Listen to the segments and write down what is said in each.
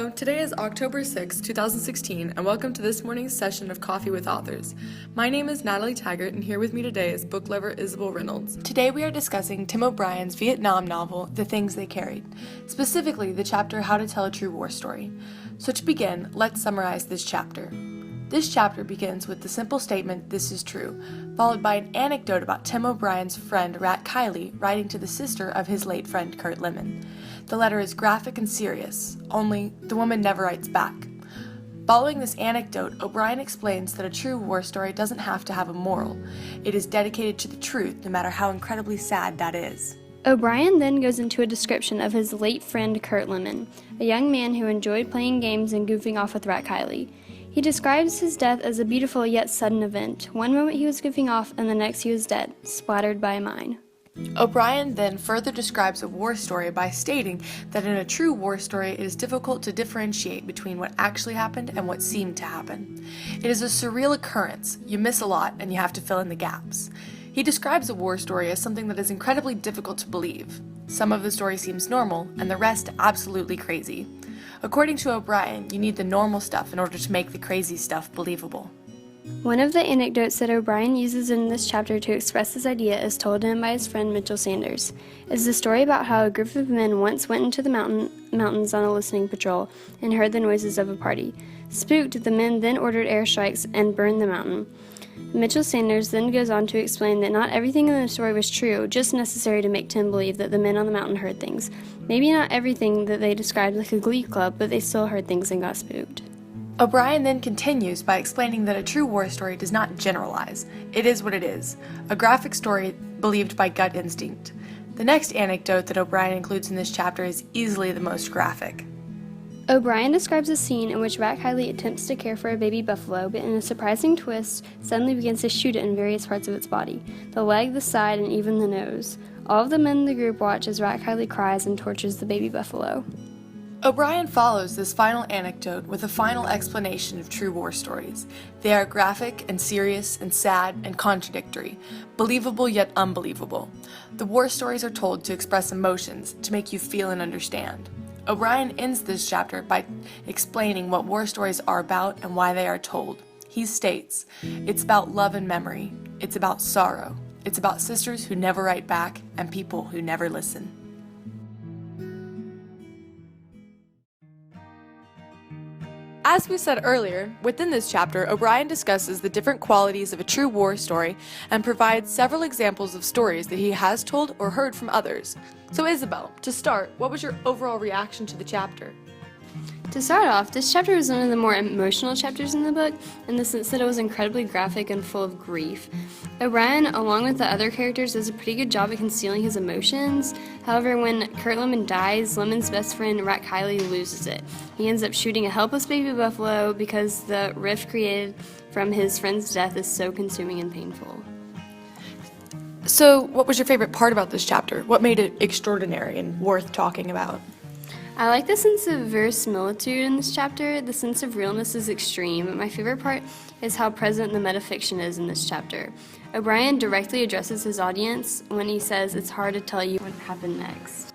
Hello, today is October 6, 2016, and welcome to this morning's session of Coffee with Authors. My name is Natalie Taggart, and here with me today is book lover Isabel Reynolds. Today we are discussing Tim O'Brien's Vietnam novel, The Things They Carried, specifically the chapter How to Tell a True War Story. So to begin, let's summarize this chapter. This chapter begins with the simple statement, "This is true," followed by an anecdote about Tim O'Brien's friend Rat Kiley writing to the sister of his late friend Kurt Lemon. The letter is graphic and serious, only the woman never writes back. Following this anecdote, O'Brien explains that a true war story doesn't have to have a moral. It is dedicated to the truth, no matter how incredibly sad that is. O'Brien then goes into a description of his late friend Kurt Lemon, a young man who enjoyed playing games and goofing off with Rat Kiley. He describes his death as a beautiful yet sudden event. One moment he was goofing off, and the next he was dead, splattered by a mine. O'Brien then further describes a war story by stating that in a true war story it is difficult to differentiate between what actually happened and what seemed to happen. It is a surreal occurrence. You miss a lot and you have to fill in the gaps. He describes a war story as something that is incredibly difficult to believe. Some of the story seems normal and the rest absolutely crazy. According to O'Brien, you need the normal stuff in order to make the crazy stuff believable. One of the anecdotes that O'Brien uses in this chapter to express this idea is told to him by his friend Mitchell Sanders. It's the story about how a group of men once went into the mountains on a listening patrol and heard the noises of a party. Spooked, the men then ordered airstrikes and burned the mountain. Mitchell Sanders then goes on to explain that not everything in the story was true, just necessary to make Tim believe that the men on the mountain heard things. Maybe not everything that they described like a glee club, but they still heard things and got spooked. O'Brien then continues by explaining that a true war story does not generalize. It is what it is, a graphic story believed by gut instinct. The next anecdote that O'Brien includes in this chapter is easily the most graphic. O'Brien describes a scene in which Rat Kiley attempts to care for a baby buffalo, but in a surprising twist, suddenly begins to shoot it in various parts of its body, the leg, the side, and even the nose. All of the men in the group watch as Rat Kiley cries and tortures the baby buffalo. O'Brien follows this final anecdote with a final explanation of true war stories. They are graphic and serious and sad and contradictory, believable yet unbelievable. The war stories are told to express emotions, to make you feel and understand. O'Brien ends this chapter by explaining what war stories are about and why they are told. He states, "It's about love and memory. It's about sorrow. It's about sisters who never write back and people who never listen." As we said earlier, within this chapter, O'Brien discusses the different qualities of a true war story and provides several examples of stories that he has told or heard from others. So Isabel, to start, what was your overall reaction to the chapter? To start off, this chapter was one of the more emotional chapters in the book, in the sense that it was incredibly graphic and full of grief. O'Brien, along with the other characters, does a pretty good job at concealing his emotions. However, when Kurt Lemon dies, Lemon's best friend Rat Kiley loses it. He ends up shooting a helpless baby buffalo because the rift created from his friend's death is so consuming and painful. So, what was your favorite part about this chapter? What made it extraordinary and worth talking about? I like the sense of verisimilitude in this chapter. The sense of realness is extreme. My favorite part is how present the metafiction is in this chapter. O'Brien directly addresses his audience when he says it's hard to tell you what happened next.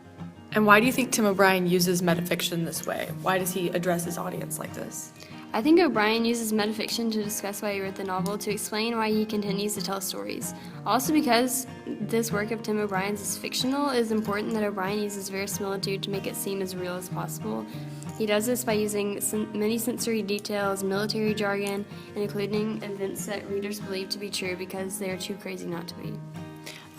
And why do you think Tim O'Brien uses metafiction this way? Why does he address his audience like this? I think O'Brien uses metafiction to discuss why he wrote the novel, to explain why he continues to tell stories. Also, because this work of Tim O'Brien's is fictional, it is important that O'Brien uses verisimilitude to make it seem as real as possible. He does this by using many sensory details, military jargon, and including events that readers believe to be true because they are too crazy not to be.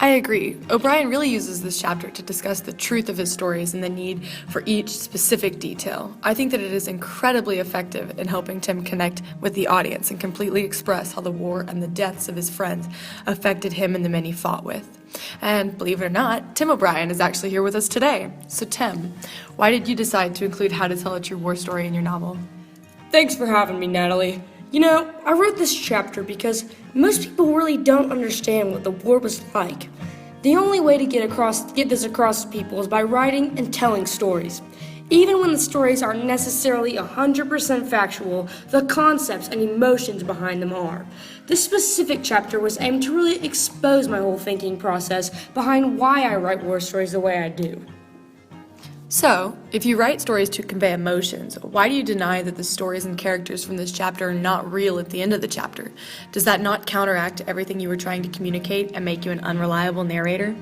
I agree. O'Brien really uses this chapter to discuss the truth of his stories and the need for each specific detail. I think that it is incredibly effective in helping Tim connect with the audience and completely express how the war and the deaths of his friends affected him and the men he fought with. And believe it or not, Tim O'Brien is actually here with us today. So Tim, why did you decide to include How to Tell a True War Story in your novel? Thanks for having me, Natalie. You know, I wrote this chapter because most people really don't understand what the war was like. The only way to get this across to people is by writing and telling stories. Even when the stories aren't necessarily 100% factual, the concepts and emotions behind them are. This specific chapter was aimed to really expose my whole thinking process behind why I write war stories the way I do. So, if you write stories to convey emotions, why do you deny that the stories and characters from this chapter are not real at the end of the chapter? Does that not counteract everything you were trying to communicate and make you an unreliable narrator?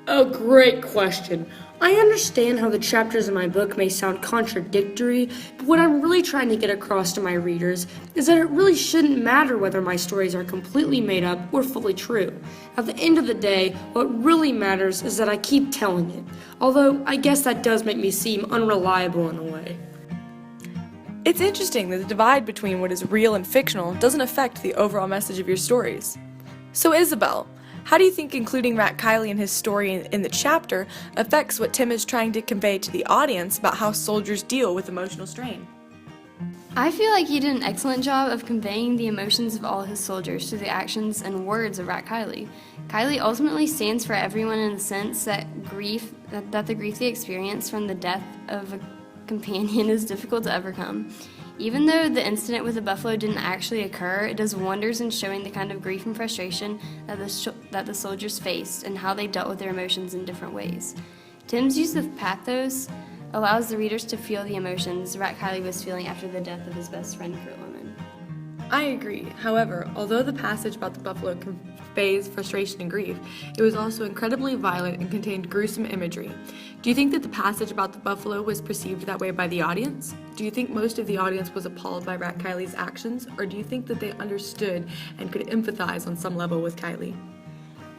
A great question. I understand how the chapters in my book may sound contradictory, but what I'm really trying to get across to my readers is that it really shouldn't matter whether my stories are completely made up or fully true. At the end of the day, what really matters is that I keep telling it, although I guess that does make me seem unreliable in a way. It's interesting that the divide between what is real and fictional doesn't affect the overall message of your stories. So Isabel, how do you think including Rat Kiley and his story in the chapter affects what Tim is trying to convey to the audience about how soldiers deal with emotional strain? I feel like he did an excellent job of conveying the emotions of all his soldiers through the actions and words of Rat Kiley. Kiley ultimately stands for everyone in the sense that the grief they experience from the death of a companion is difficult to overcome. Even though the incident with the buffalo didn't actually occur, it does wonders in showing the kind of grief and frustration that the soldiers faced and how they dealt with their emotions in different ways. Tim's use of pathos allows the readers to feel the emotions Rat Kiley was feeling after the death of his best friend, Kurt Lemon. I agree. However, although the passage about the buffalo conveys frustration and grief, it was also incredibly violent and contained gruesome imagery. Do you think that the passage about the buffalo was perceived that way by the audience? Do you think most of the audience was appalled by Rat Kiley's actions, or do you think that they understood and could empathize on some level with Kiley?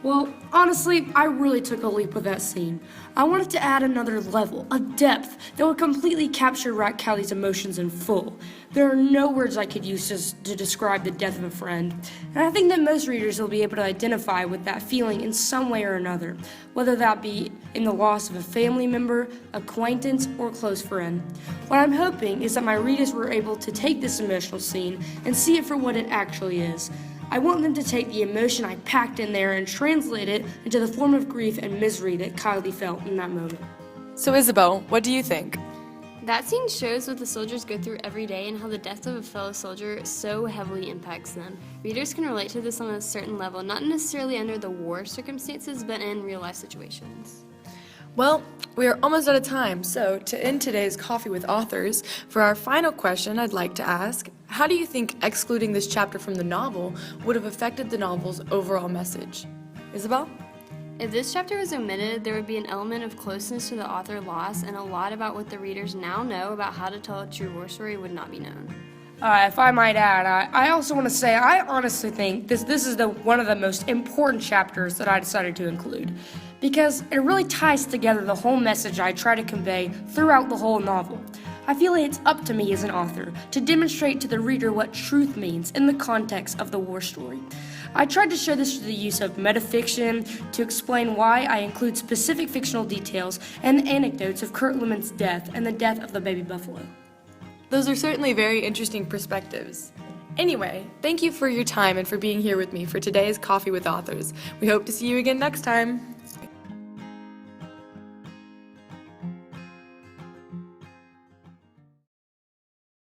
Well, honestly, I really took a leap with that scene. I wanted to add another level, a depth, that would completely capture Rat Kiley's emotions in full. There are no words I could use to describe the death of a friend, and I think that most readers will be able to identify with that feeling in some way or another, whether that be in the loss of a family member, acquaintance, or close friend. What I'm hoping is that my readers were able to take this emotional scene and see it for what it actually is. I want them to take the emotion I packed in there and translate it into the form of grief and misery that Kiley felt in that moment. So Isabel, what do you think? That scene shows what the soldiers go through every day and how the death of a fellow soldier so heavily impacts them. Readers can relate to this on a certain level, not necessarily under the war circumstances, but in real-life situations. Well, we are almost out of time, so to end today's Coffee with Authors, for our final question I'd like to ask, how do you think excluding this chapter from the novel would have affected the novel's overall message? Isabel? If this chapter was omitted, there would be an element of closeness to the author lost, and a lot about what the readers now know about how to tell a true war story would not be known. If I might add, I also want to say I honestly think this is one of the most important chapters that I decided to include, because it really ties together the whole message I try to convey throughout the whole novel. I feel like it's up to me as an author to demonstrate to the reader what truth means in the context of the war story. I tried to show this through the use of metafiction to explain why I include specific fictional details and the anecdotes of Kurt Lemon's death and the death of the baby buffalo. Those are certainly very interesting perspectives. Anyway, thank you for your time and for being here with me for today's Coffee with Authors. We hope to see you again next time.